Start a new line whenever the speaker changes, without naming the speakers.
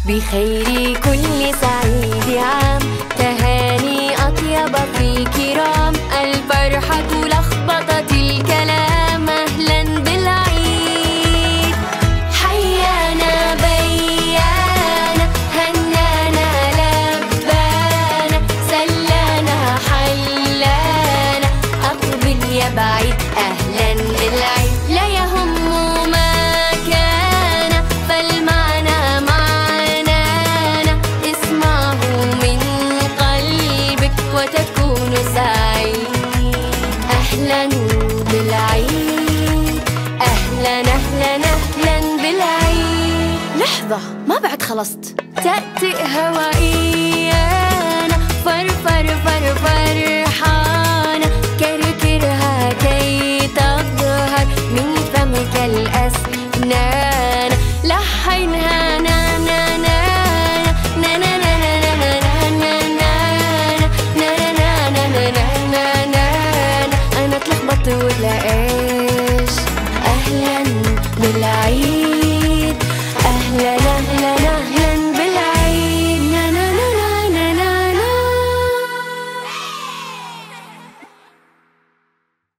بخير كل سعيد عام، تهاني أطيبك الكرام، الفرحة لخبطت الكلام، أهلا بالعيد. حيانا بيانا هنانا لبانا، سلانا حلانا، أقبل يا بعيد أهلا بالعيد. لا يهم ما كان فالمعنى معنانا، اسمعه من قلبك وتكون سعيد. أهلا بالعيد، أهلا أهلا أهلا بالعيد. لحظة، ما بعد خلصت. تأتي هوائيانا، فرفر فرفر فرحانا، كركرها كي تظهر من فمك الأسنان، لحنها نا نا نا نا نا نا نا نا نا نا نا. أنا اتلخبطت ولا إيش؟ أهلا بالعيد.